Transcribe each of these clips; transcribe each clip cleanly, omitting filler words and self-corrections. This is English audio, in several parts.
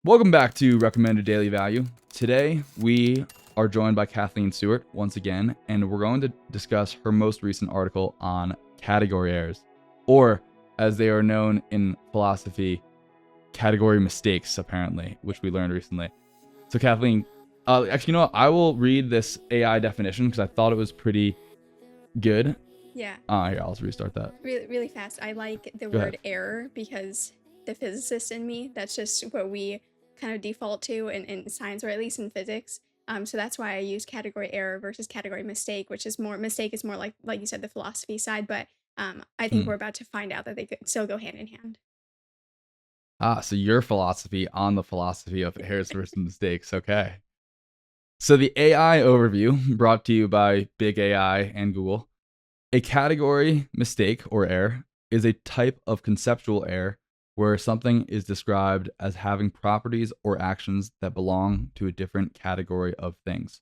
Welcome back to Recommended Daily Value. Today, we are joined by Kathleen Stewart once again, and we're going to discuss her most recent article on category errors, or as they are known in philosophy, category mistakes, apparently, which we learned recently. So, Kathleen, actually, you know what? I will read this AI definition because I thought it was pretty good. Yeah. Here, I'll restart that. Really fast. I like the Go word ahead. error because the physicist in me, that's just what we kind of default to in science, or at least in physics. So that's why I use category error versus category mistake, which is more mistake is more like you said, the philosophy side. But I think Hmm. we're about to find out that they could still go hand in hand. So your philosophy on the philosophy of errors versus mistakes. Okay. So the AI overview brought to you by Big AI and Google. A category mistake or error is a type of conceptual error where something is described as having properties or actions that belong to a different category of things.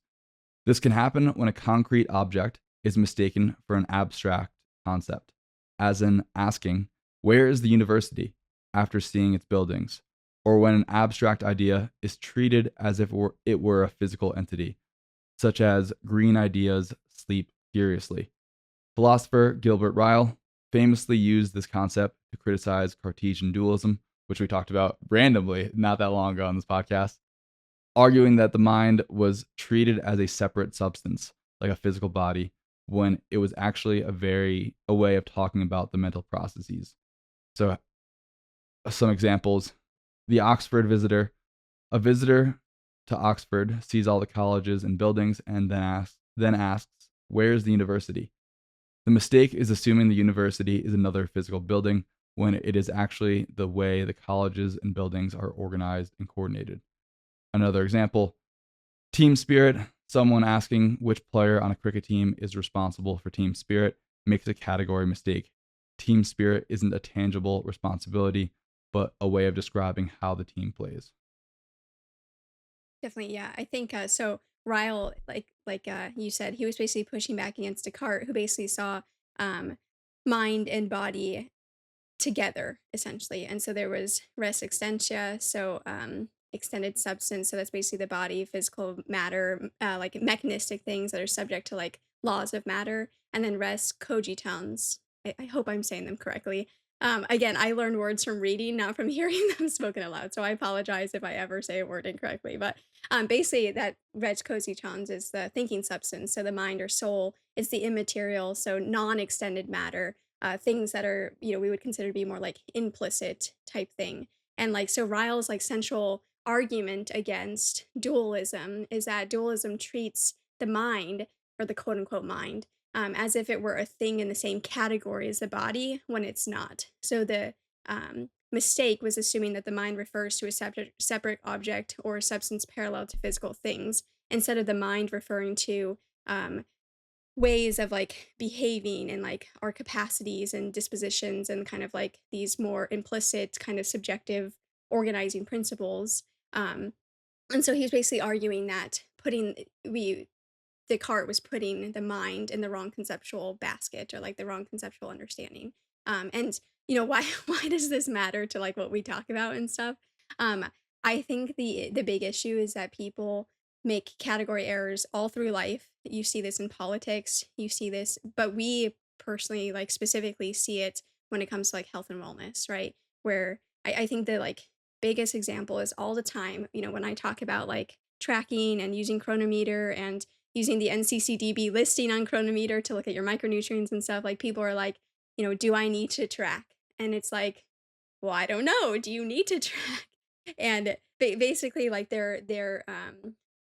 This can happen when a concrete object is mistaken for an abstract concept, as in asking, "Where is the university?" after seeing its buildings, or when an abstract idea is treated as if it were a physical entity, such as green ideas sleep furiously. Philosopher Gilbert Ryle famously used this concept to criticize Cartesian dualism, which we talked about randomly not that long ago on this podcast, arguing that the mind was treated as a separate substance, like a physical body, when it was actually a way of talking about the mental processes. So, some examples: the Oxford visitor. A visitor to Oxford sees all the colleges and buildings and then asks, "Where's the university?" The mistake is assuming the university is another physical building when it is actually the way the colleges and buildings are organized and coordinated. Another example: team spirit. Someone asking which player on a cricket team is responsible for team spirit makes a category mistake. Team spirit isn't a tangible responsibility, but a way of describing how the team plays. Definitely, yeah. I think so. Ryle, like you said, he was basically pushing back against Descartes, who basically saw um, mind and body together essentially. And so there was res extensia, so extended substance, so that's basically the body, physical matter, like mechanistic things that are subject to like laws of matter, and then res cogitans. I hope I'm saying them correctly. Again, I learned words from reading, not from hearing them spoken aloud, so I apologize if I ever say a word incorrectly. But basically, that res cogitans is the thinking substance, so the mind or soul is the immaterial, so non-extended matter, things that are, we would consider to be more like implicit type thing. And like, so Ryle's like central argument against dualism is that dualism treats the mind, or the quote unquote mind, as if it were a thing in the same category as the body when it's not. So the mistake was assuming that the mind refers to a separate object or substance parallel to physical things, instead of the mind referring to um, ways of like behaving and like our capacities and dispositions and kind of like these more implicit kind of subjective organizing principles. And so he's basically arguing that putting we Descartes was putting the mind in the wrong conceptual basket, or like the wrong conceptual understanding. And why why does this matter to like what we talk about and stuff? Um, I think the big issue is that people make category errors all through life. You see this in politics, you see this, but we personally like specifically see it when it comes to like health and wellness, right? Where I think the like biggest example is all the time, when I talk about like tracking and using chronometer and using the NCCDB listing on Chronometer to look at your micronutrients and stuff, like people are like, do I need to track? And it's like, well, I don't know. Do you need to track? And basically, like they're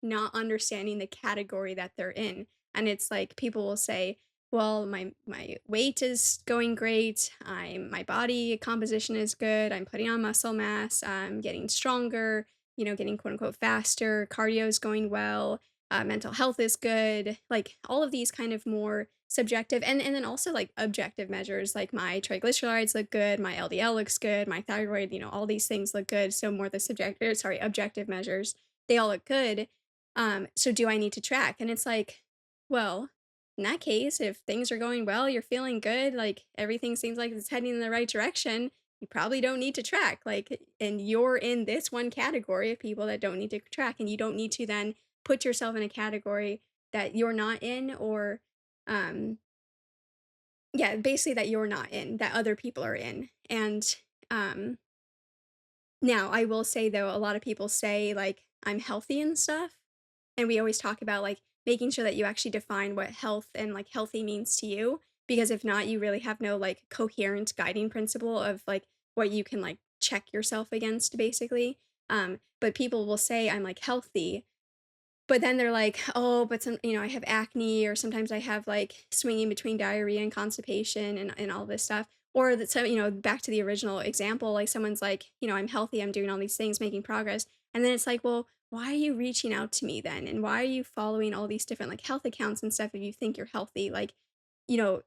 not understanding the category that they're in, and it's like people will say, well, my weight is going great. My body composition is good. I'm putting on muscle mass. I'm getting stronger. Getting quote unquote faster. Cardio is going well. Mental health is good, like all of these kind of more subjective and then also like objective measures, like my triglycerides look good, my LDL looks good, my thyroid, all these things look good. So more the objective measures, they all look good. So do I need to track? And it's like, well, in that case, if things are going well, you're feeling good, like everything seems like it's heading in the right direction, you probably don't need to track, like, and you're in this one category of people that don't need to track, and you don't need to then put yourself in a category that you're not in, or um yeah, basically that you're not in, that other people are in. And um now I will say though, a lot of people say like I'm healthy and stuff, and we always talk about like making sure that you actually define what health and like healthy means to you, because if not, you really have no like coherent guiding principle of like what you can like check yourself against basically. But people will say I'm like healthy, but then they're like, "Oh, but I have acne, or sometimes I have, like, swinging between diarrhea and constipation and all this stuff." Or that, so, back to the original example, like, someone's like, "I'm healthy, I'm doing all these things, making progress." And then it's like, "Well, why are you reaching out to me then? And why are you following all these different, like, health accounts and stuff if you think you're healthy?" Like, you know,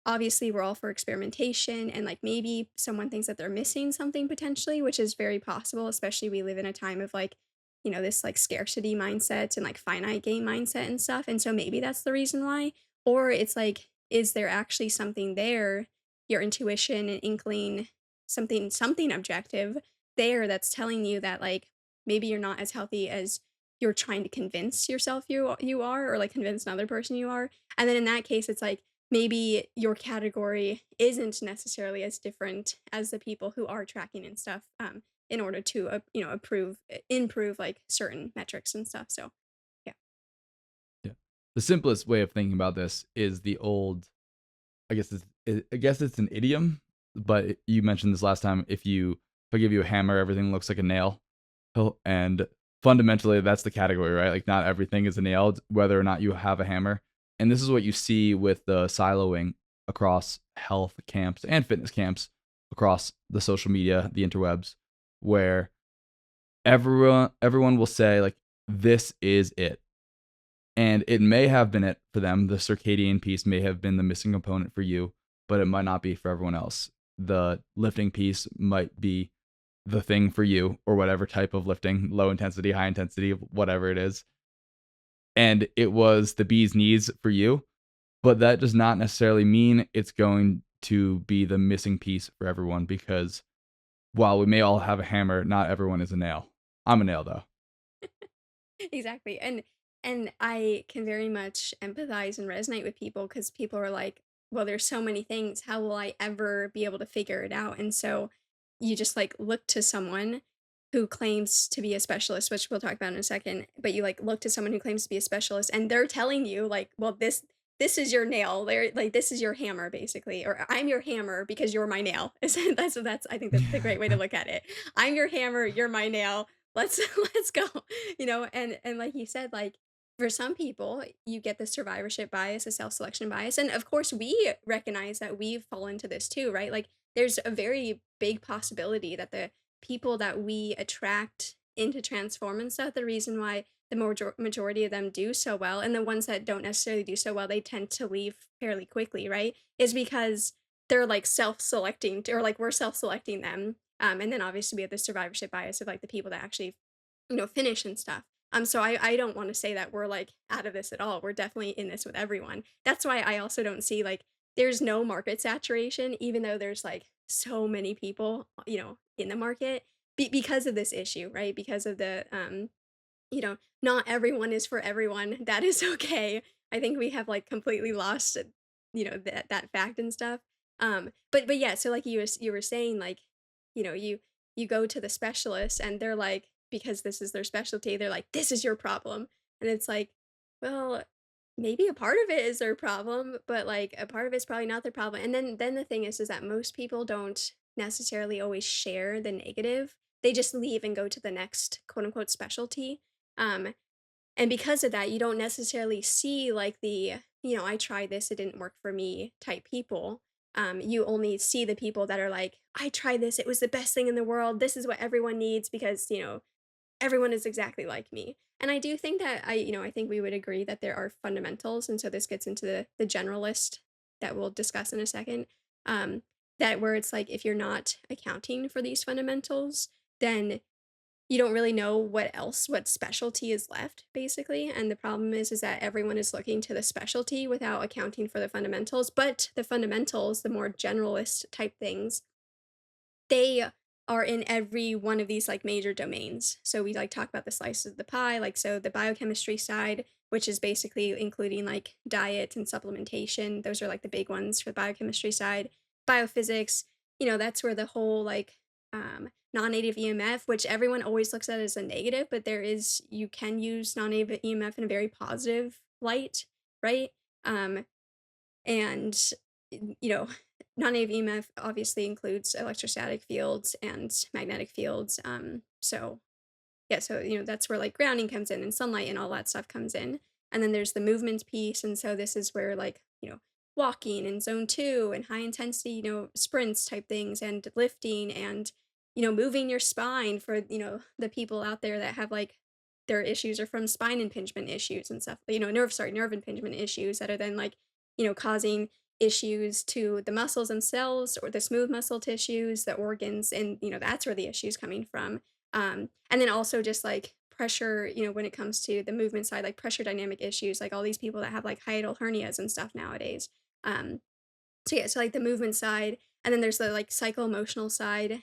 obviously, we're all for experimentation, and, like, maybe someone thinks that they're missing something potentially, which is very possible, especially we live in a time of, like, this like scarcity mindset and like finite game mindset and stuff. And so maybe that's the reason why. Or it's like, is there actually something there, your intuition and inkling, something objective there that's telling you that like maybe you're not as healthy as you're trying to convince yourself you are, or like convince another person you are. And then in that case, it's like maybe your category isn't necessarily as different as the people who are tracking and stuff. In order to improve like certain metrics and stuff. So yeah. Yeah. The simplest way of thinking about this is the old, I guess it's an idiom, but you mentioned this last time. If I give you a hammer, everything looks like a nail. And fundamentally, that's the category, right? Like, not everything is a nail, whether or not you have a hammer. And this is what you see with the siloing across health camps and fitness camps across the social media, the interwebs, where everyone will say like, this is it. And it may have been it for them. The circadian piece may have been the missing component for you, but it might not be for everyone else. The lifting piece might be the thing for you, or whatever type of lifting, low intensity, high intensity, whatever it is. And it was the bee's knees for you, but that does not necessarily mean it's going to be the missing piece for everyone, because while we may all have a hammer, not everyone is a nail. I'm a nail though. Exactly. And I can very much empathize and resonate with people, because people are like, well, there's so many things. How will I ever be able to figure it out? And so you just like look to someone who claims to be a specialist, which we'll talk about in a second, but you like look to someone who claims to be a specialist, and they're telling you like, well, this is your nail. They're like, this is your hammer, basically, or I'm your hammer because you're my nail. That's I think that's the great way to look at it. I'm your hammer, you're my nail. Let's let's go. And like you said, like for some people you get the survivorship bias, a self-selection bias, and of course we recognize that we fall into this too, right? Like there's a very big possibility that the people that we attract into transform and stuff, the reason why the majority of them do so well, and the ones that don't necessarily do so well, they tend to leave fairly quickly, right? Is because they're like self-selecting, or like we're self-selecting them. And then obviously we have the survivorship bias of like the people that actually, finish and stuff. So I don't want to say that we're like out of this at all. We're definitely in this with everyone. That's why I also don't see like there's no market saturation, even though there's like so many people, in the market, because of this issue, right? Because of the not everyone is for everyone. That is okay. I think we have like completely lost, that fact and stuff. But yeah, so like you were saying, like, you go to the specialist and they're like, because this is their specialty, they're like, this is your problem. And it's like, well, maybe a part of it is their problem, but like a part of it's probably not their problem. And then the thing is that most people don't necessarily always share the negative. They just leave and go to the next quote unquote specialty. Um, and because of that, you don't necessarily see like I tried this, it didn't work for me type people. You only see the people that are like, I tried this, it was the best thing in the world. This is what everyone needs because, everyone is exactly like me. And I do think that I think we would agree that there are fundamentals. And so this gets into the generalist that we'll discuss in a second. Um, that where it's like, if you're not accounting for these fundamentals, then you don't really know what specialty is left, basically. And the problem is that everyone is looking to the specialty without accounting for the fundamentals. But the fundamentals, the more generalist type things, They are in every one of these like major domains. So we like talk about the slices of the pie, like so the biochemistry side, which is basically including like diet and supplementation. Those are like the big ones for the biochemistry side. Biophysics, that's where the whole like non-native EMF, which everyone always looks at as a negative, but you can use non-native EMF in a very positive light, right? Um, and, you know, non-native EMF obviously includes electrostatic fields and magnetic fields. So yeah, so that's where like grounding comes in and sunlight and all that stuff comes in. And then there's the movement piece, and so this is where like walking and zone 2 and high intensity sprints type things and lifting and moving your spine for the people out there that have like their issues are from spine impingement issues and stuff, nerve impingement issues that are then like causing issues to the muscles themselves or the smooth muscle tissues, the organs, and that's where the issue's coming from. And then also just like pressure, when it comes to the movement side, like pressure dynamic issues, like all these people that have like hiatal hernias and stuff nowadays. Um, so yeah, so like the movement side, and then there's the like psycho emotional side.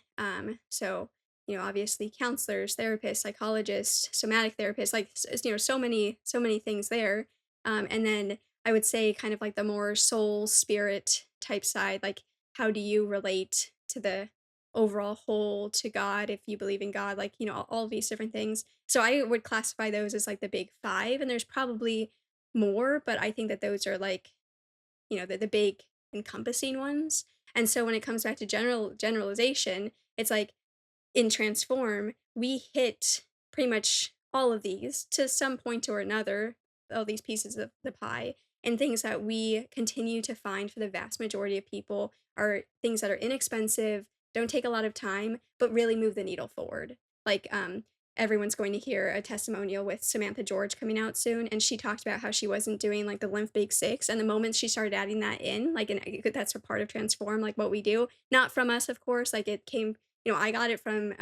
So obviously counselors, therapists, psychologists, somatic therapists, like so many things there. And then I would say kind of like the more soul spirit type side, like how do you relate to the overall whole, to God, if you believe in God, like all these different things. So I would classify those as like the big five, and there's probably more, but I think that those are like the big encompassing ones. And so when it comes back to generalization, it's like in Transform, we hit pretty much all of these to some point or another, all these pieces of the pie. And things that we continue to find for the vast majority of people are things that are inexpensive, don't take a lot of time, but really move the needle forward. Like, everyone's going to hear a testimonial with Samantha George coming out soon, and she talked about how she wasn't doing like the lymph big six, and the moment she started adding that in, like, and that's a part of Transform, like what we do, not from us, of course, like it came, I got it from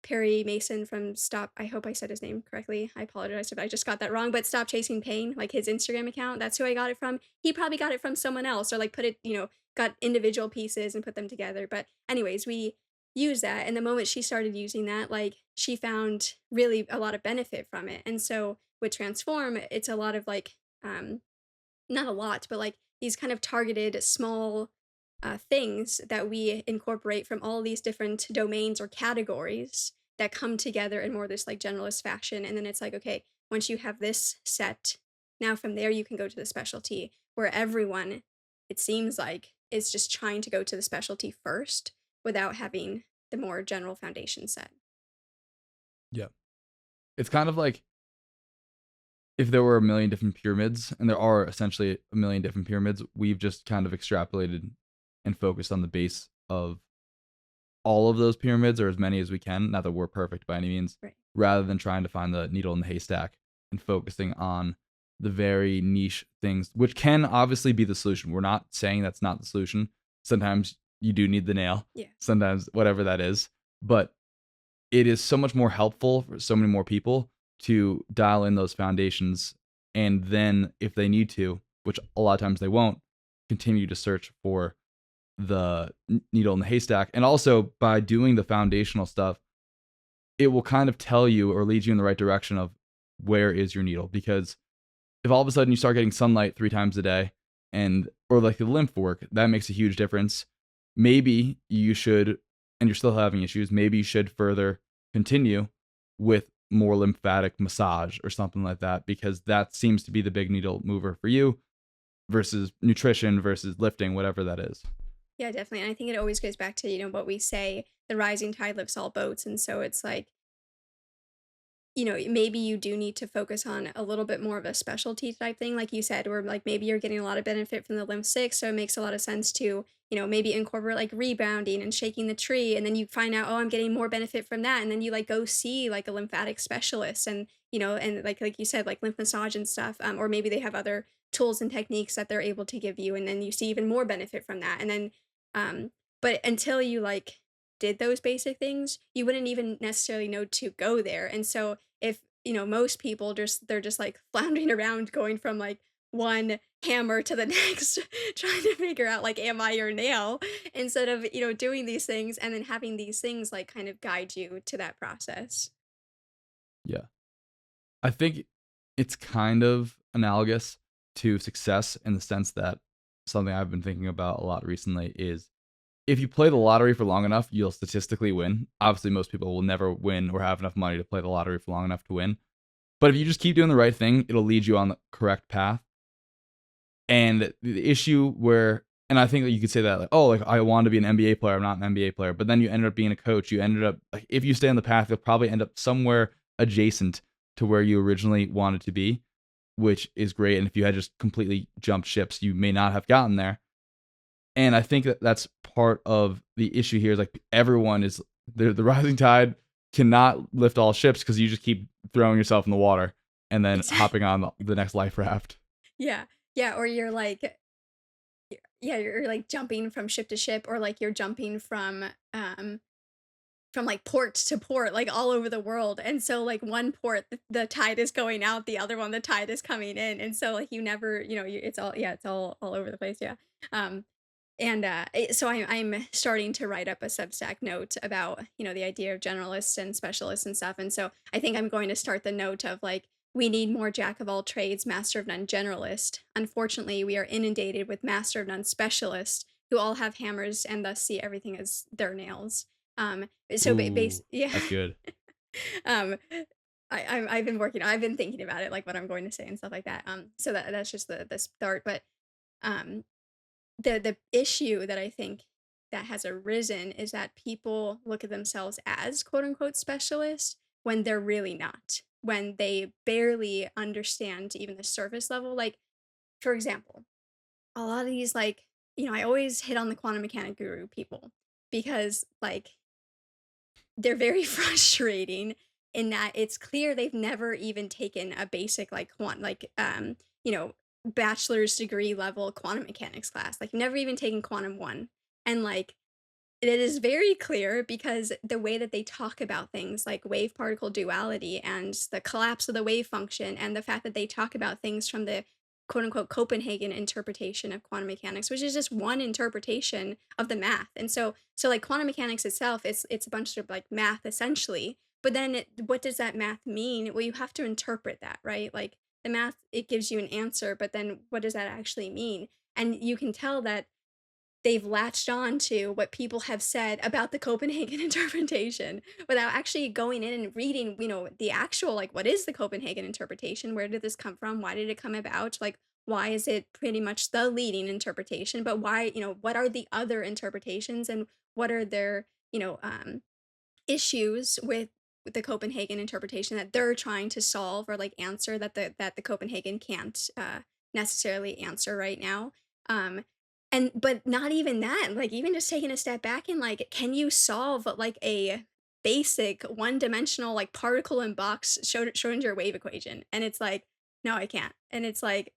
Perry Mason from Stop. I hope I said his name correctly. I apologize if I just got that wrong, but Stop Chasing Pain, like his Instagram account, that's who I got it from. He probably got it from someone else or like put it, got individual pieces and put them together. But anyways, we use that. And the moment she started using that, like she found really a lot of benefit from it. And so with Transform, it's a lot of like, not a lot, but like these kind of targeted small things that we incorporate from all these different domains or categories that come together in more this like generalist fashion. And then it's like, okay, once you have this set, now from there you can go to the specialty where everyone, it seems like, is just trying to go to the specialty first without having the more general foundation set. Yeah. It's kind of like if there were a million different pyramids, and there are essentially a million different pyramids, we've just kind of extrapolated and focused on the base of all of those pyramids, or as many as we can. Not that we're perfect by any means, Right. rather than trying to find the needle in the haystack and focusing on the very niche things, which can obviously be the solution. We're not saying that's not the solution. Sometimes you do need the nail, Yeah. sometimes whatever that is. But it is so much more helpful for so many more people to dial in those foundations. And then if they need to, which a lot of times they won't, continue to search for the needle in the haystack. And also by doing the foundational stuff, it will kind of tell you or lead you in the right direction of where is your needle. Because if all of a sudden you start getting sunlight 3 times a day and or like the lymph work, that makes a huge difference. Maybe you should, and you're still having issues, maybe you should further continue with more lymphatic massage or something like that, because that seems to be the big needle mover for you versus nutrition versus lifting, whatever that is. Yeah, definitely. And I think it always goes back to, what we say, the rising tide lifts all boats. And so it's like, maybe you do need to focus on a little bit more of a specialty type thing, like you said, where like maybe you're getting a lot of benefit from the lymph six. So it makes a lot of sense to, maybe incorporate like rebounding and shaking the tree. And then you find out, oh, I'm getting more benefit from that. And then you like go see like a lymphatic specialist and, and like you said, like lymph massage and stuff. Or maybe they have other tools and techniques that they're able to give you. And then you see even more benefit from that. And then, but until you like did those basic things, you wouldn't even necessarily know to go there. And so if, most people they're just like floundering around going from like one hammer to the next, trying to figure out like, am I your nail? Instead of, doing these things and then having these things like kind of guide you to that process. Yeah. I think it's kind of analogous to success in the sense that something I've been thinking about a lot recently is if you play the lottery for long enough, you'll statistically win. Obviously, most people will never win or have enough money to play the lottery for long enough to win. But if you just keep doing the right thing, it'll lead you on the correct path. And the issue where, and I think that you could say that, like, oh, like I want to be an NBA player, I'm not an NBA player. But then you ended up being a coach. You ended up, like, if you stay on the path, you'll probably end up somewhere adjacent to where you originally wanted to be, which is great. And if you had just completely jumped ships, you may not have gotten there. And I think that that's part of the issue here is like everyone is the rising tide cannot lift all ships because you just keep throwing yourself in the water and then Exactly. hopping on the next life raft. Yeah. Yeah. Or you're like, yeah, you're like jumping from ship to ship, or like you're jumping from like port to port, like all over the world. And so like one port, the tide is going out, the other one, the tide is coming in. And so like you never, it's all, yeah, it's all over the place. Yeah. Um, so I'm starting to write up a Substack note about, the idea of generalists and specialists and stuff. And so I think I'm going to start the note of like, we need more jack of all trades, master of none generalist. Unfortunately, we are inundated with master of none specialists who all have hammers and thus see everything as their nails. So Ooh, yeah. that's good. um, I've been thinking about it, like what I'm going to say and stuff like that. So that's just the start. But um, the issue that I think that has arisen is that people look at themselves as quote unquote specialists when they're really not, when they barely understand even the surface level. Like, for example, a lot of these, like, I always hit on the quantum mechanic guru people because, like, they're very frustrating in that it's clear they've never even taken a basic like you know, bachelor's degree level quantum mechanics class. Like never even taken quantum 1. And like it is very clear because the way that they talk about things like wave particle duality and the collapse of the wave function and the fact that they talk about things from the quote unquote Copenhagen interpretation of quantum mechanics, which is just one interpretation of the math. And so like quantum mechanics itself, it's a bunch of like math essentially. But then what does that math mean? Well, you have to interpret that, right? Like the math, it gives you an answer, but then what does that actually mean? And you can tell that they've latched on to what people have said about the Copenhagen interpretation without actually going in and reading, the actual, like, what is the Copenhagen interpretation? Where did this come from? Why did it come about? Like, why is it pretty much the leading interpretation? But why, what are the other interpretations and what are their, issues with the Copenhagen interpretation that they're trying to solve or like answer that the Copenhagen can't necessarily answer right now. Um, and but not even that, like even just taking a step back and like, can you solve like a basic one-dimensional like particle in box Schrodinger wave equation? And it's like, no, I can't. And it's like,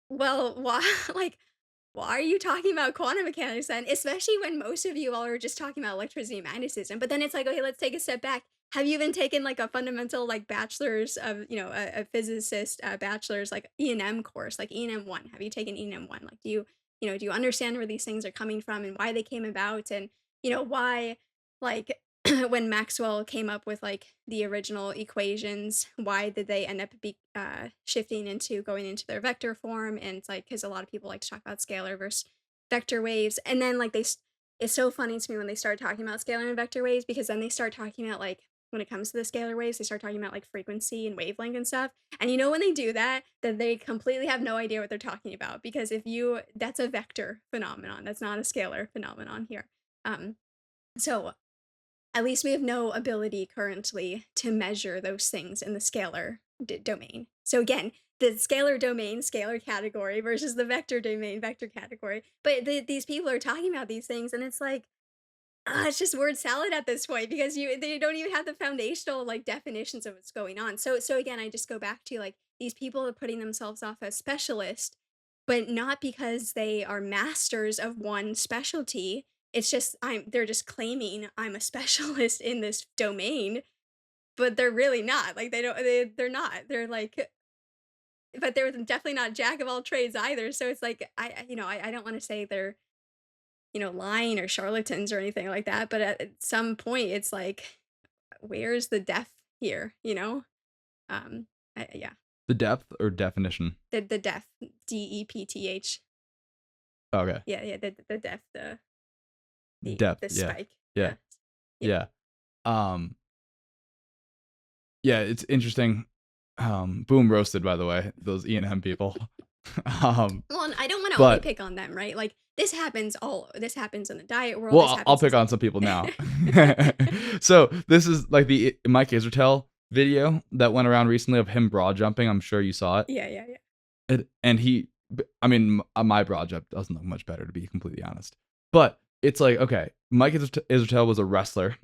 well, why? Like, why are you talking about quantum mechanics then? Especially when most of you all are just talking about electricity and magnetism. But then it's like, okay, let's take a step back. Have you even taken like a fundamental like bachelor's of, a physicist bachelor's like E&M course, like E&M 1? Have you taken E&M 1? Like, do you understand where these things are coming from and why they came about? And, why like when Maxwell came up with like the original equations, why did they end up shifting into going into their vector form? And it's like because a lot of people like to talk about scalar versus vector waves, and then like it's so funny to me when they start talking about scalar and vector waves because then they start talking about like when it comes to the scalar waves, they start talking about like frequency and wavelength and stuff. And when they do that, then they completely have no idea what they're talking about because if you that's a vector phenomenon, that's not a scalar phenomenon here. Um, so at least we have no ability currently to measure those things in the scalar domain. So again, the scalar domain, scalar category versus the vector domain, vector category. But these people are talking about these things, and it's like, it's just word salad at this point because they don't even have the foundational like definitions of what's going on. So again, I just go back to like these people are putting themselves off as specialists, but not because they are masters of one specialty. It's just they're just claiming I'm a specialist in this domain, but they're really not. Like they're not. They're like but they're definitely not jack of all trades either. So it's like I don't want to say they're lying or charlatans or anything like that, but at some point it's like, where's the depth here? Um, yeah, The depth or definition? the depth, depth. Okay. Yeah, the depth, Depth. the Yeah. spike. Yeah. Yeah. Yeah. Um, yeah, it's interesting. Boom roasted, by the way, those E&M people. Well, and I don't want to only But pick on them, right? Like this happens in the diet world. well, This I'll happens pick on some people now. So this is like the Mike Israetel video that went around recently of him broad jumping. I'm sure you saw it. Yeah. And I mean, my broad jump doesn't look much better, to be completely honest. But it's like, okay, Mike Israetel was a wrestler.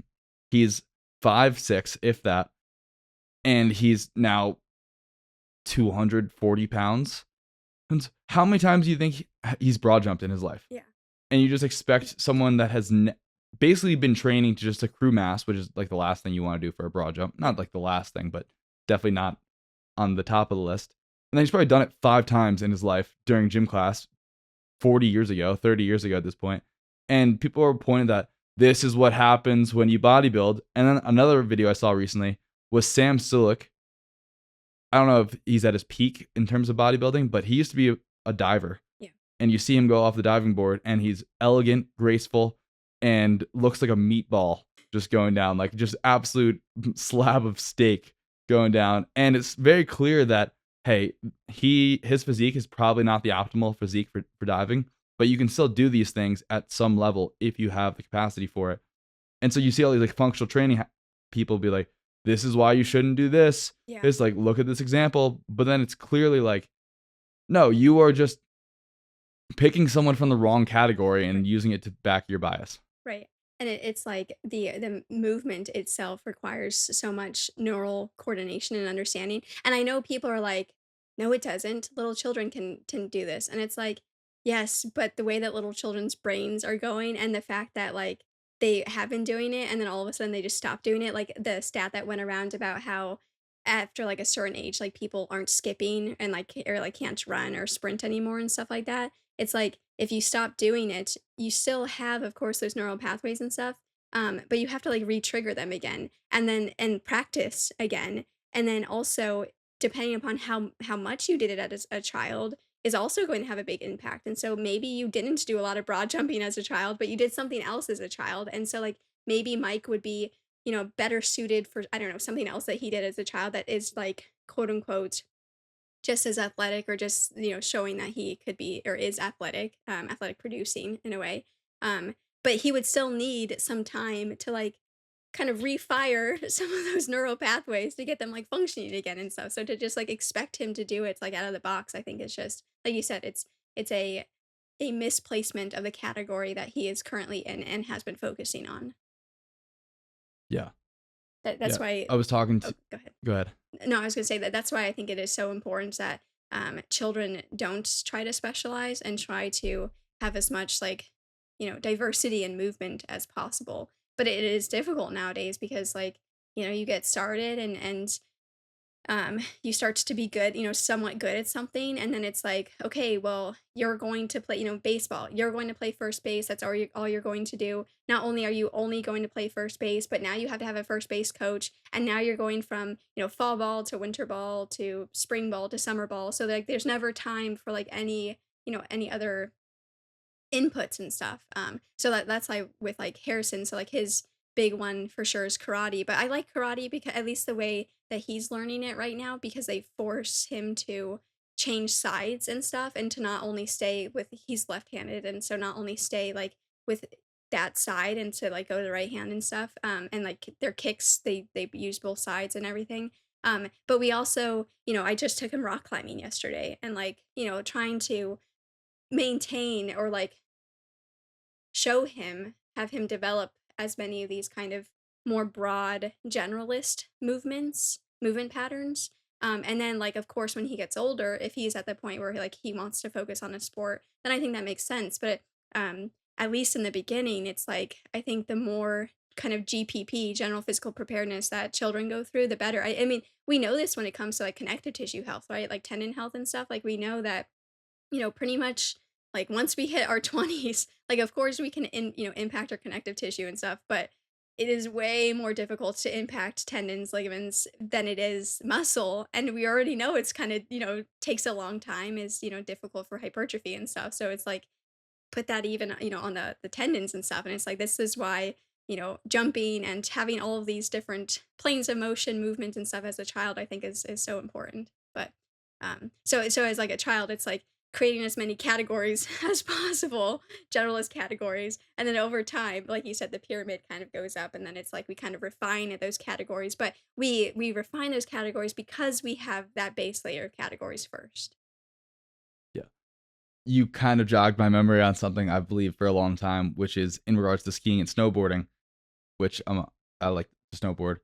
He's 5'6", if that, and he's now 240 pounds. And how many times do you think he's broad jumped in his life? Yeah. And you just expect someone that has basically been training to just accrue mass, which is like the last thing you want to do for a broad jump. Not like the last thing, but definitely not on the top of the list. And then he's probably done it 5 times in his life during gym class 40 years ago, 30 years ago at this point. And people are pointing that this is what happens when you bodybuild. And then another video I saw recently was Sam Sulek. I don't know if he's at his peak in terms of bodybuilding, but he used to be a diver. Yeah. And you see him go off the diving board, and he's elegant, graceful, and looks like a meatball just going down, like just absolute slab of steak going down. And it's very clear that, hey, his physique is probably not the optimal physique for diving, but you can still do these things at some level if you have the capacity for it. And so you see all these like functional training people be like, this is why you shouldn't do this. Yeah. It's like, look at this example. But then it's clearly like, no, you are just picking someone from the wrong category and using it to back your bias. Right. And it's like the movement itself requires so much neural coordination and understanding. And I know people are like, no, it doesn't. Little children can do this. And it's like, yes, but the way that little children's brains are going and the fact that like they have been doing it and then all of a sudden they just stop doing it, like the stat that went around about how after like a certain age, like people aren't skipping and like or like can't run or sprint anymore and stuff like that. It's like if you stop doing it, you still have, of course, those neural pathways and stuff, but you have to like re-trigger them again and practice again. And then also, depending upon how much you did it as a child, is also going to have a big impact. And so maybe you didn't do a lot of broad jumping as a child, but you did something else as a child. And so like maybe Mike would be, better suited for, I don't know, something else that he did as a child that is like quote unquote just as athletic or just showing that he could be or is athletic, athletic producing in a way, but he would still need some time to like kind of refire some of those neural pathways to get them like functioning again and stuff. So to just like expect him to do it like out of the box, I think it's just like you said, it's a misplacement of the category that he is currently in and has been focusing on. Yeah. That's why. I was talking to. Oh, go ahead. Go ahead. No, I was going to say that's why I think it is so important that children don't try to specialize and try to have as much like, diversity and movement as possible. But it is difficult nowadays because like, you get started and you start to be good, somewhat good at something. And then it's like, okay, well, you're going to play, baseball. You're going to play first base. That's all you're going to do. Not only are you only going to play first base, but now you have to have a first base coach. And now you're going from, fall ball to winter ball to spring ball to summer ball. So like, there's never time for like any other inputs and stuff. So that's like with like Harrison. So like his big one for sure is karate. But I like karate because at least the way that he's learning it right now, because they force him to change sides and stuff and to not only stay with he's left-handed and so not only stay like with that side and to like go to the right hand and stuff. And like their kicks, they use both sides and everything. But we also, I just took him rock climbing yesterday and like, trying to maintain or like have him develop as many of these kind of more broad generalist movement patterns. And then like, of course, when he gets older, if he's at the point where like he wants to focus on a sport, then I think that makes sense. But at least in the beginning, it's like, I think the more kind of GPP, general physical preparedness that children go through, the better. I mean, we know this when it comes to like connective tissue health, right? Like tendon health and stuff. Like we know that, pretty much like once we hit our 20s, like of course we can impact our connective tissue and stuff, but it is way more difficult to impact tendons, ligaments than it is muscle. And we already know it's kind of, takes a long time, is, difficult for hypertrophy and stuff. So it's like put that even, on the tendons and stuff. And it's like this is why, jumping and having all of these different planes of motion, movement and stuff as a child, I think is so important. But so as like a child, it's like creating as many categories as possible, generalist categories. And then over time, like you said, the pyramid kind of goes up, and then it's like we kind of refine those categories. But we refine those categories because we have that base layer of categories first. Yeah. You kind of jogged my memory on something I've believed for a long time, which is in regards to skiing and snowboarding, which I like to snowboard.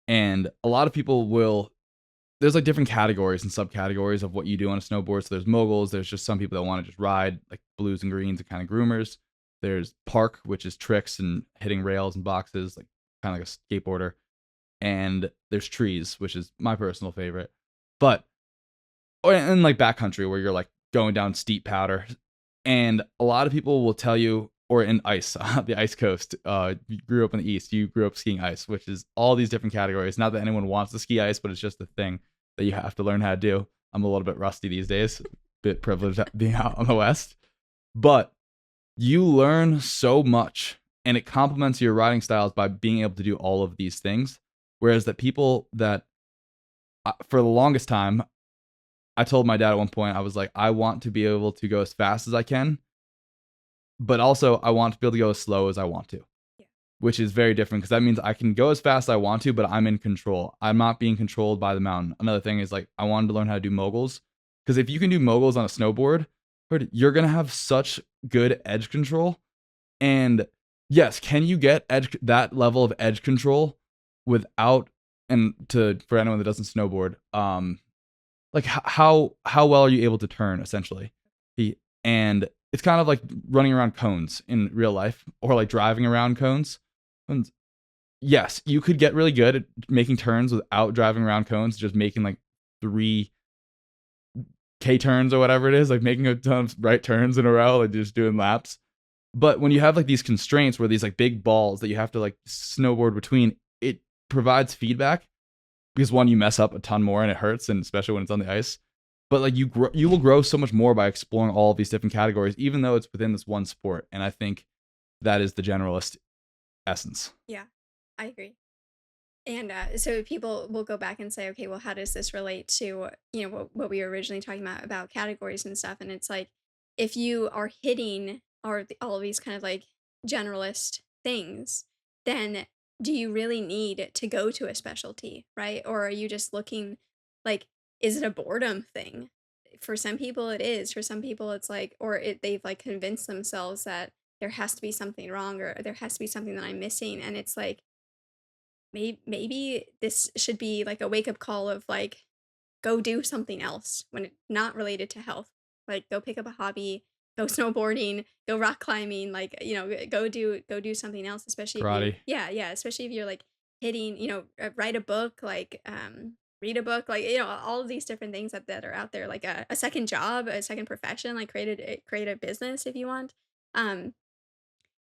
And a lot of people will, there's like different categories and subcategories of what you do on a snowboard. So there's moguls, there's just some people that want to just ride, like blues and greens and kind of groomers. There's park, which is tricks and hitting rails and boxes, like kind of like a skateboarder. And there's trees, which is my personal favorite. But and like backcountry where you're like going down steep powder. And a lot of people will tell you, or in ice, the ice coast, you grew up in the East, you grew up skiing ice, which is all these different categories. Not that anyone wants to ski ice, but it's just a thing that you have to learn how to do. I'm a little bit rusty these days, a bit privileged being out on the West. But you learn so much, and it complements your riding styles by being able to do all of these things. Whereas that people that, for the longest time, I told my dad at one point, I was like, I want to be able to go as fast as I can, but also I want to be able to go as slow as I want to, Yeah. which is very different because that means I can go as fast as I want to, but I'm in control. I'm not being controlled by the mountain. Another thing is like, I wanted to learn how to do moguls, because if you can do moguls on a snowboard, you're going to have such good edge control. And yes, can you get that level of edge control without, and for anyone that doesn't snowboard, like how well are you able to turn essentially? And it's kind of like running around cones in real life, or like driving around cones. And yes, you could get really good at making turns without driving around cones, just making like 3 K turns or whatever it is, like making a ton of right turns in a row, like just doing laps. But when you have like these constraints where these like big balls that you have to like snowboard between, it provides feedback, because one, you mess up a ton more and it hurts, and especially when it's on the ice. But like you will grow so much more by exploring all of these different categories, even though it's within this one sport. And I think that is the generalist essence. Yeah, I agree. And so people will go back and say, okay, well, how does this relate to, what we were originally talking about categories and stuff? And it's like, if you are hitting all of these kind of like generalist things, then do you really need to go to a specialty, right? Or are you just looking like, is it a boredom thing? For some people it is. For some people it's like, they've like convinced themselves that there has to be something wrong, or there has to be something that I'm missing. And it's like, maybe this should be like a wake up call of like, go do something else when it's not related to health. Like go pick up a hobby, go snowboarding, go rock climbing, like, go do something else, especially if you Karate. yeah, especially if you're like hitting, write a book, like read a book, like, all of these different things that are out there, like a second job, a second profession, like create a business if you want. Um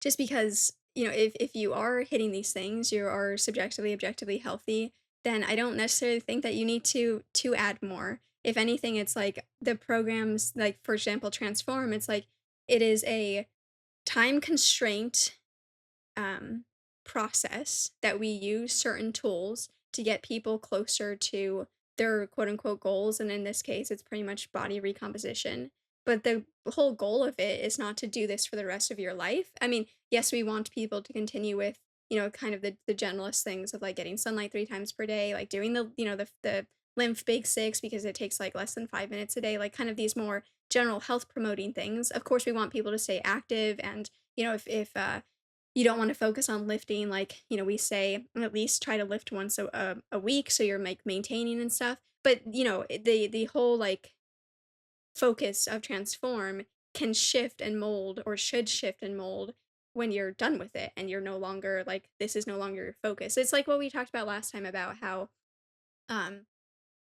just because, if you are hitting these things, you are subjectively, objectively healthy, then I don't necessarily think that you need to add more. If anything, it's like the programs, like for example, Transform, it's like it is a time constraint um, process that we use certain tools to get people closer to their quote unquote goals. And in this case, it's pretty much body recomposition. But the whole goal of it is not to do this for the rest of your life. I mean, yes, we want people to continue with, kind of the generalist things of like getting sunlight 3 times per day, like doing the lymph big six because it takes like less than 5 minutes a day, like kind of these more general health promoting things. Of course, we want people to stay active, and if you don't want to focus on lifting, like, we say at least try to lift once a week so you're like maintaining and stuff. But the whole like focus of Transform can shift and mold, or should shift and mold, when you're done with it and you're no longer like, this is no longer your focus. It's like what we talked about last time about how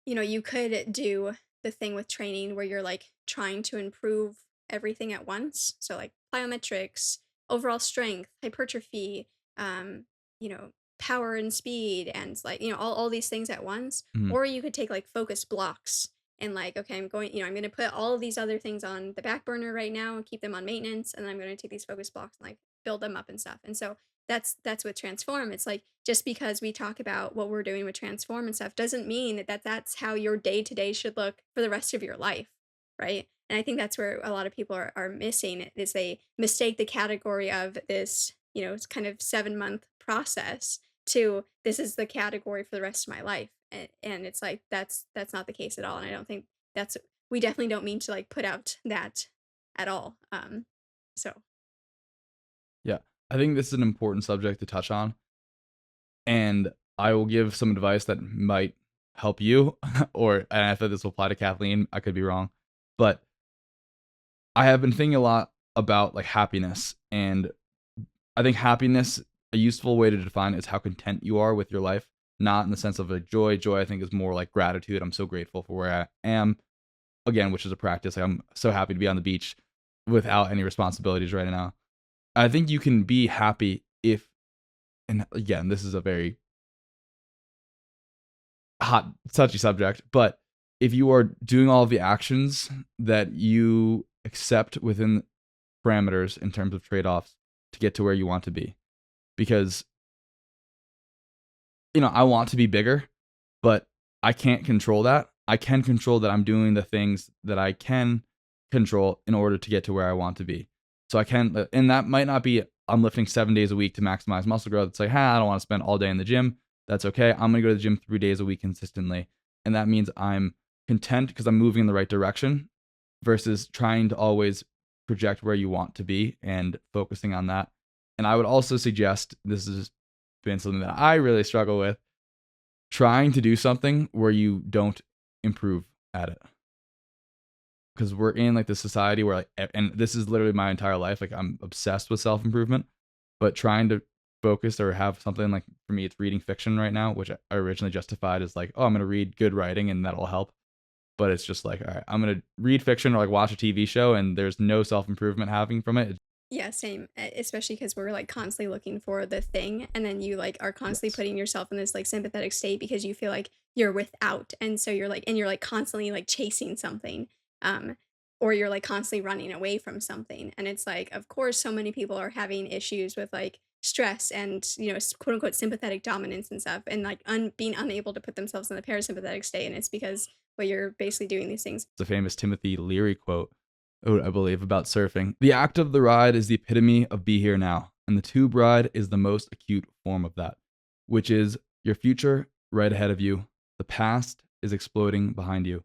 you could do the thing with training where you're like trying to improve everything at once. So like plyometrics, overall strength, hypertrophy, um, you know, power and speed and like, all these things at once. Mhm. Or you could take like focus blocks and like, okay, I'm going to put all of these other things on the back burner right now and keep them on maintenance. And then I'm going to take these focus blocks and like build them up and stuff. And so that's with transform. It's like just because we talk about what we're doing with transform and stuff doesn't mean that that's how your day to day should look for the rest of your life, right? And I think that's where a lot of people are missing it, is they mistake the category of this, it's kind of 7-month process to this is the category for the rest of my life. And it's like that's not the case at all. And I don't think that's we definitely don't mean to like put out that at all. So Yeah. I think this is an important subject to touch on, and I will give some advice that might help you, and I thought this will apply to Kathleen. I could be wrong, but I have been thinking a lot about like happiness, and I think happiness, a useful way to define it is how content you are with your life, not in the sense of like joy. Joy, I think, is more like gratitude. I'm so grateful for where I am, again, which is a practice. Like, I'm so happy to be on the beach without any responsibilities right now. I think you can be happy if, and again, this is a very hot, touchy subject, but if you are doing all of the actions that you accept within parameters in terms of trade offs to get to where you want to be. Because, I want to be bigger, but I can't control that. I can control that I'm doing the things that I can control in order to get to where I want to be. So I can, and that might not be I'm lifting 7 days a week to maximize muscle growth. It's like, I don't want to spend all day in the gym. That's okay. I'm going to go to the gym 3 days a week consistently. And that means I'm content because I'm moving in the right direction versus trying to always project where you want to be and focusing on that. And I would also suggest, this has been something that I really struggle with, trying to do something where you don't improve at it. Because we're in like this society where like, and this is literally my entire life, like I'm obsessed with self-improvement, but trying to focus or have something like, for me, it's reading fiction right now, which I originally justified as like, oh, I'm going to read good writing and that'll help. But it's just like, all right, I'm going to read fiction or like watch a TV show and there's no self-improvement having from it. yeah, same. Especially because we're like constantly looking for the thing, and then you like are constantly Yes. putting yourself in this like sympathetic state because you feel like you're without, and so you're like constantly like chasing something, um, or you're like constantly running away from something, and it's like, of course, so many people are having issues with like stress and quote unquote sympathetic dominance and stuff, and like being unable to put themselves in the parasympathetic state, and it's because well, you're basically doing these things. It's a famous Timothy Leary quote, I believe, about surfing. The act of the ride is the epitome of be here now, and the tube ride is the most acute form of that, which is your future right ahead of you. The past is exploding behind you.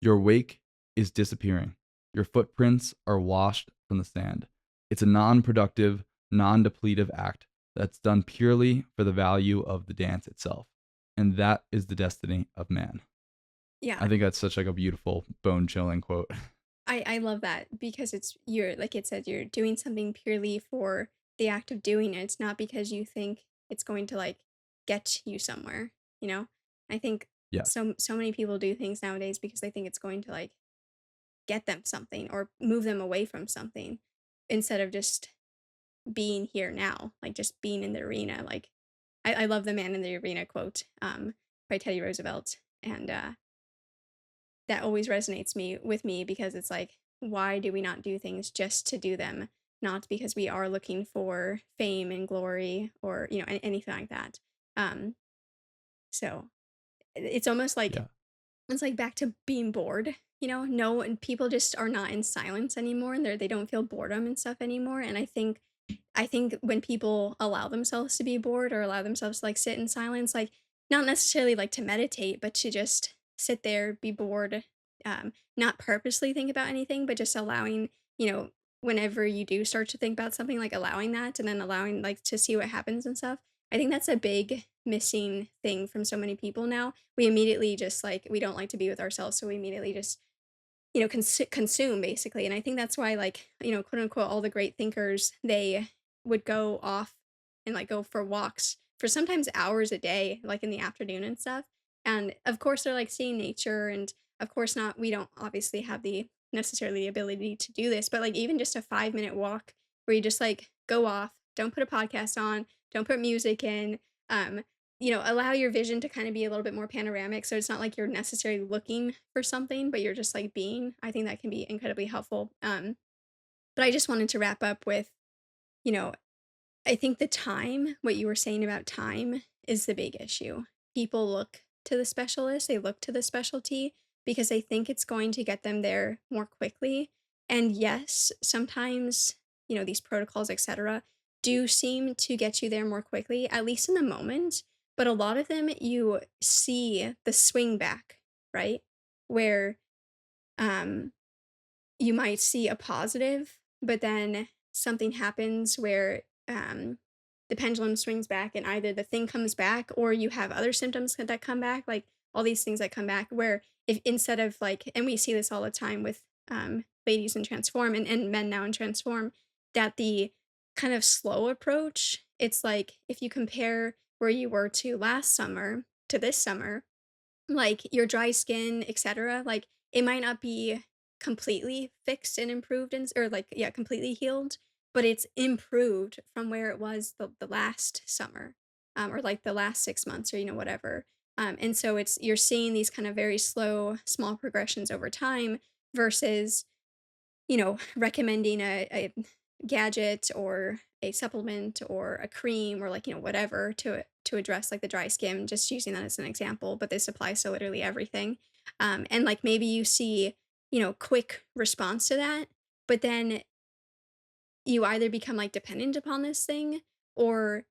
Your wake is disappearing. Your footprints are washed from the sand. It's a non productive, non depletive act that's done purely for the value of the dance itself. And that is the destiny of man. Yeah, I think that's such like a beautiful, bone chilling quote. I love that because you're like it said, you're doing something purely for the act of doing it. It's not because you think it's going to like get you somewhere, you know? I think Yes. so many people do things nowadays because they think it's going to like get them something or move them away from something instead of just being here now, like just being in the arena. Like I love the man in the arena quote by Teddy Roosevelt. And that always resonates with me because it's like, why do we not do things just to do them, not because we are looking for fame and glory or anything like that. um so it's almost like Yeah. it's like back to being bored, no, and people just are not in silence anymore, and they don't feel boredom and stuff anymore. And I think when people allow themselves to be bored or allow themselves to like sit in silence, like not necessarily like to meditate, but to just sit there, be bored, not purposely think about anything, but just allowing, whenever you do start to think about something, like allowing that and then allowing like to see what happens and stuff. I think that's a big missing thing from so many people now. We immediately just like, we don't like to be with ourselves. So we immediately just consume basically. And I think that's why, like, quote unquote, all the great thinkers, they would go off and like go for walks for sometimes hours a day, like in the afternoon and stuff, And of course, they're like seeing nature, and of course, not, we don't obviously have the necessarily the ability to do this, but like even just a 5 minute walk where you just like go off, don't put a podcast on, don't put music in, um, allow your vision to kind of be a little bit more panoramic. So it's not like you're necessarily looking for something, but you're just like being. I think that can be incredibly helpful. But I just wanted to wrap up with, you know, I think the time, what you were saying about time is the big issue. People look to the specialist, they look to the specialty because they think it's going to get them there more quickly. And yes, sometimes, these protocols, etc., do seem to get you there more quickly, at least in the moment. But a lot of them, you see the swing back, right? Where um, you might see a positive, but then something happens where the pendulum swings back and either the thing comes back or you have other symptoms that come back, like all these things that come back. Where if instead of like, and we see this all the time with ladies in Transform and men now in Transform, that the kind of slow approach, it's like if you compare where you were to last summer to this summer, like your dry skin, etc., like it might not be completely fixed and improved and or like yeah, completely healed, but it's improved from where it was the last summer, or like the last 6 months or whatever. And so it's you're seeing these kind of very slow, small progressions over time versus recommending a gadget or a supplement or a cream or like, whatever to address like the dry skin, just using that as an example, but this applies to literally everything. And like maybe you see, quick response to that, but then you either become like dependent upon this thing or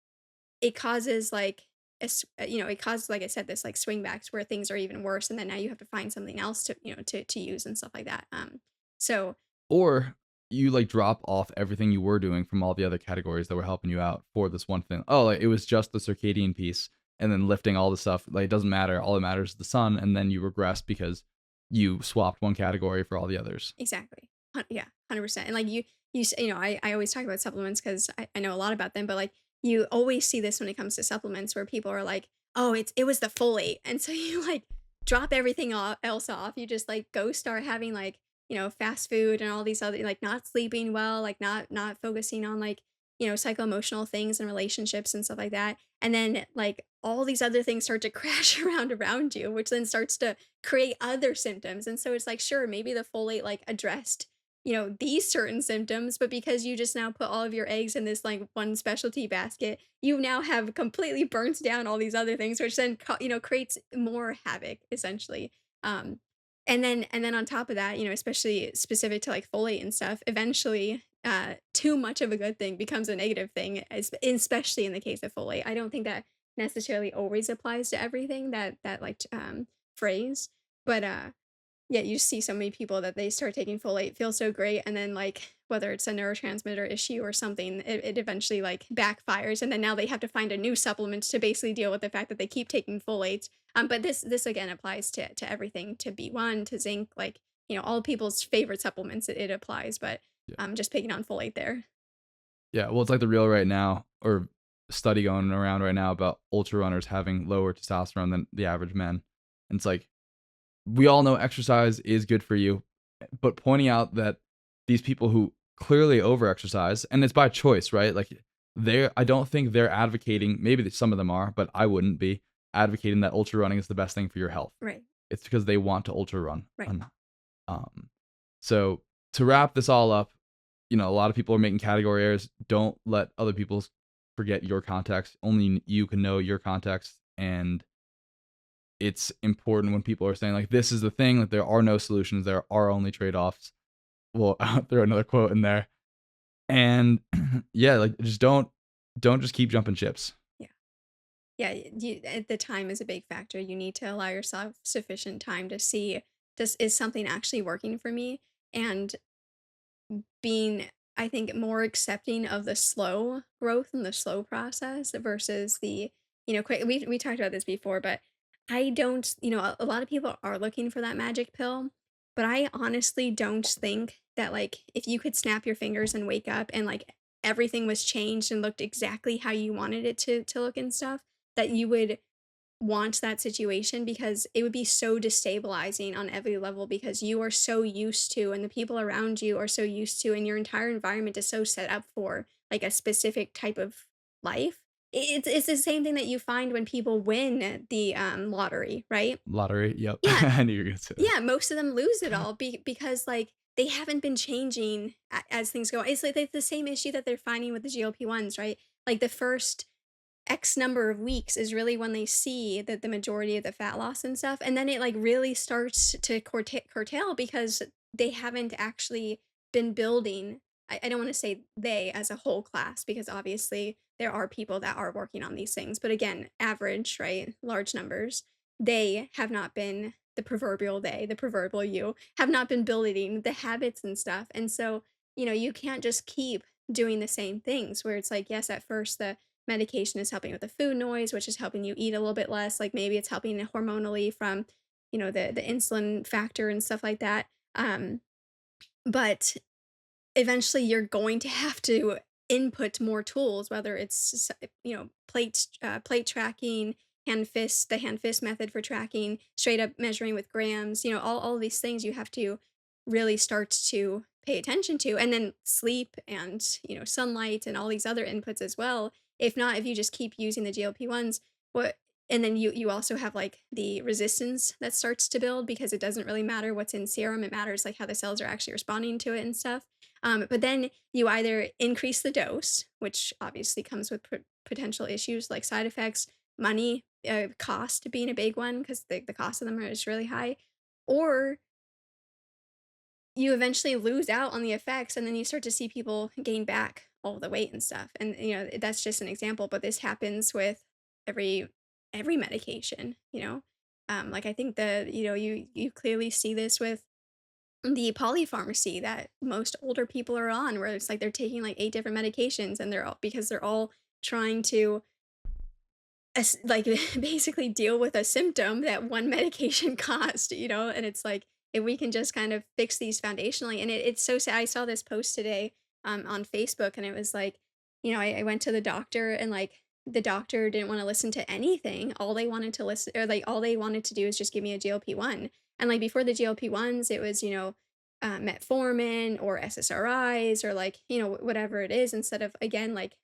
it causes like it causes, like I said, this like swing backs where things are even worse, and then now you have to find something else to to use and stuff like that. So Or you like drop off everything you were doing from all the other categories that were helping you out for this one thing. Oh, like it was just the circadian piece and then lifting all the stuff. Like it doesn't matter. All that matters is the sun. And then you regress because you swapped one category for all the others. exactly. Yeah, 100%. And like I always talk about supplements because I know a lot about them, but like you always see this when it comes to supplements where people are like, oh, it was the folate. And so you like drop everything else off. You just like go start having like, fast food and all these other like not sleeping well, like not focusing on like, psycho emotional things and relationships and stuff like that. And then like all these other things start to crash around you, which then starts to create other symptoms. And so it's like, sure, maybe the folate like addressed, these certain symptoms, but because you just now put all of your eggs in this like one specialty basket, you now have completely burnt down all these other things, which then creates more havoc essentially. Um, and then on top of that, especially specific to like folate and stuff, eventually too much of a good thing becomes a negative thing, especially in the case of folate. I don't think that necessarily always applies to everything that like phrase, but yeah, you see so many people that they start taking folate, feel so great, and then like whether it's a neurotransmitter issue or something, it eventually like backfires, and then now they have to find a new supplement to basically deal with the fact that they keep taking folate. But this again applies to everything, to B1, to zinc, like all people's favorite supplements. It applies, but Yeah. just picking on folate there. Yeah. Well, it's like the real right now or study going around right now about ultra runners having lower testosterone than the average men. And it's like, we all know exercise is good for you, but pointing out that these people who clearly overexercise, and it's by choice, right? Like I don't think they're advocating, maybe some of them are, but I wouldn't be advocating that ultra running is the best thing for your health. Right. It's because they want to ultra run. Right. Um, so to wrap this all up, a lot of people are making category errors. Don't let other people forget your context. Only you can know your context, and it's important when people are saying like this is the thing, that there are no solutions, there are only trade-offs. Well, I'll throw another quote in there. And yeah, like just don't just keep jumping ships. Yeah. Yeah, the time is a big factor. You need to allow yourself sufficient time to see, this is something actually working for me, and being, I think, more accepting of the slow growth and the slow process versus the, quick. We talked about this before, but I don't, a lot of people are looking for that magic pill, but I honestly don't think that like if you could snap your fingers and wake up and like everything was changed and looked exactly how you wanted it to look and stuff, that you would want that situation because it would be so destabilizing on every level because you are so used to and the people around you are so used to and your entire environment is so set up for like a specific type of life. It's the same thing that you find when people win the lottery, right? Lottery. Yep. Yeah, I knew you were gonna say that. yeah, most of them lose it all because, like, they haven't been changing as things go. It's like the same issue that they're finding with the GLP-1s, right? Like, the first X number of weeks is really when they see that the majority of the fat loss and stuff, and then it, like, really starts to curtail because they haven't actually been building. I don't wanna say they as a whole class because obviously there are people that are working on these things, but again, average, right? Large numbers. They have not been the proverbial they, the proverbial you, have not been building the habits and stuff, and so, you can't just keep doing the same things where it's like, yes, at first the medication is helping with the food noise, which is helping you eat a little bit less. Like maybe it's helping hormonally from, the insulin factor and stuff like that. But eventually you're going to have to input more tools, whether it's plate tracking, the hand fist method for tracking, straight up measuring with grams, all these things you have to really start to pay attention to, and then sleep and sunlight and all these other inputs as well. If not, if you just keep using the GLP-1s, what and then you also have like the resistance that starts to build because it doesn't really matter what's in serum, it matters like how the cells are actually responding to it and stuff. But then you either increase the dose, which obviously comes with potential issues like side effects, money, cost being a big one because the cost of them is really high, or you eventually lose out on the effects and then you start to see people gain back all the weight and stuff. And that's just an example, but this happens with every every medication, like I think that you clearly see this with the polypharmacy that most older people are on, where it's like they're taking like 8 different medications and they're all trying to like basically deal with a symptom that one medication caused, and it's like if we can just kind of fix these foundationally, and it's so sad. I saw this post today on Facebook, and it was like, I went to the doctor, and like the doctor didn't want to listen to anything. All they wanted to listen, or like all they wanted to do is just give me a GLP-1. And like before the GLP-1s, it was metformin or SSRIs or like whatever it is, instead of again like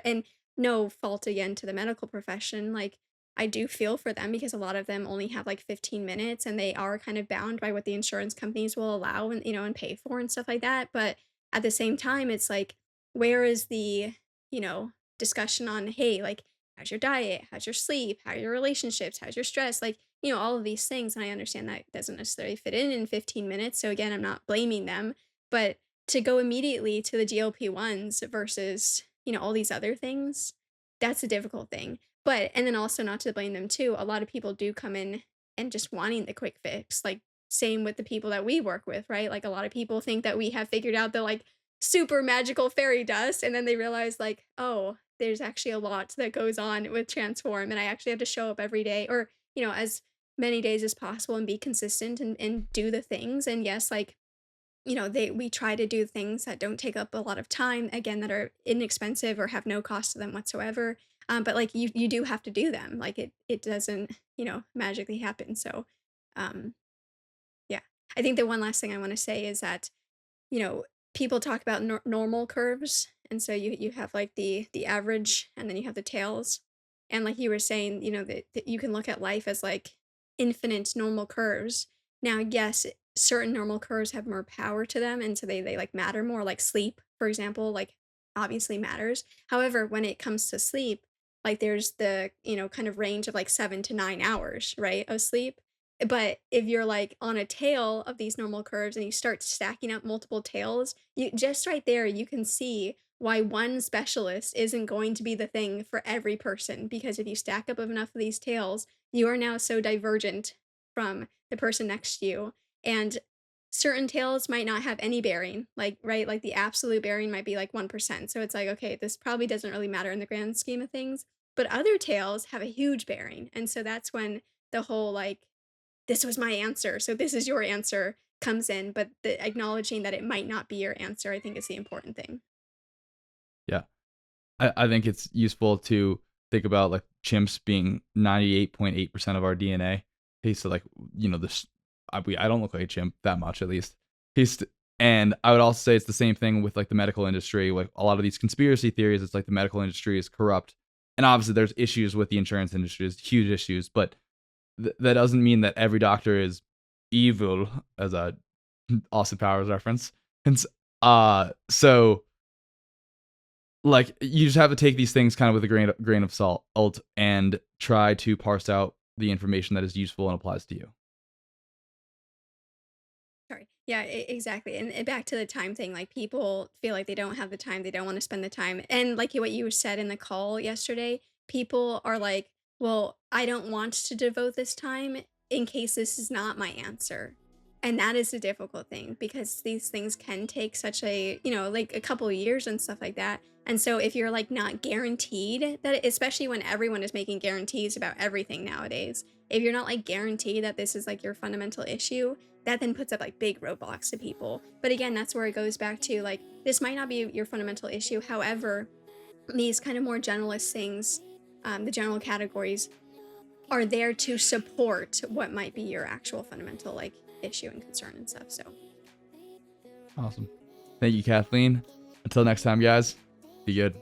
and no fault again to the medical profession. Like, I do feel for them because a lot of them only have like 15 minutes and they are kind of bound by what the insurance companies will allow and pay for and stuff like that. But at the same time, it's like, where is the, you know, discussion on, hey, like, how's your diet? How's your sleep? How are your relationships? How's your stress? Like, all of these things. And I understand that doesn't necessarily fit in 15 minutes. So again, I'm not blaming them, but to go immediately to the GLP-1s versus, all these other things, that's a difficult thing. But and then also not to blame them too, a lot of people do come in and just wanting the quick fix. Like same with the people that we work with, right? Like a lot of people think that we have figured out the like super magical fairy dust and then they realize like, oh, there's actually a lot that goes on with transform and I actually have to show up every day or, as many days as possible and be consistent and do the things. And yes, like we try to do things that don't take up a lot of time, again, that are inexpensive or have no cost to them whatsoever. But like you do have to do them. Like it doesn't, magically happen. So um yeah. I think the one last thing I want to say is that, people talk about normal curves. And so you have like the average and then you have the tails. And like you were saying, that you can look at life as like infinite normal curves. Now, yes, certain normal curves have more power to them, and so they like matter more, like sleep, for example, like obviously matters. However, when it comes to sleep, like there's the, kind of range of like 7 to 9 hours, right, of sleep. But if you're like on a tail of these normal curves and you start stacking up multiple tails, you just right there you can see why one specialist isn't going to be the thing for every person, because if you stack up enough of these tails, you are now so divergent from the person next to you. And certain tails might not have any bearing, like, right? Like the absolute bearing might be like 1%. So it's like, okay, this probably doesn't really matter in the grand scheme of things. But other tails have a huge bearing. And so that's when the whole like, this was my answer, so this is your answer comes in. But the acknowledging that it might not be your answer, I think is the important thing. Yeah. I think it's useful to think about like chimps being 98.8% of our DNA. He's like, this. I don't look like a chimp that much, at least. And I would also say it's the same thing with like the medical industry. Like a lot of these conspiracy theories, it's like the medical industry is corrupt, and obviously there's issues with the insurance industry, there's huge issues, but that doesn't mean that every doctor is evil, as a Austin Powers reference. And so like you just have to take these things kind of with a grain of salt and try to parse out the information that is useful and applies to you. Sorry. Yeah, exactly. And back to the time thing, like people feel like they don't have the time, they don't want to spend the time. And like what you said in the call yesterday, people are like, well, I don't want to devote this time in case this is not my answer. And that is the difficult thing because these things can take such a, like a couple of years and stuff like that. And so if you're like not guaranteed that, especially when everyone is making guarantees about everything nowadays, if you're not like guaranteed that this is like your fundamental issue, that then puts up like big roadblocks to people. But again, that's where it goes back to like, this might not be your fundamental issue. However, these kind of more generalist things, the general categories, are there to support what might be your actual fundamental like issue and concern and stuff. So awesome. Thank you, Kathleen. Until next time, guys, be good.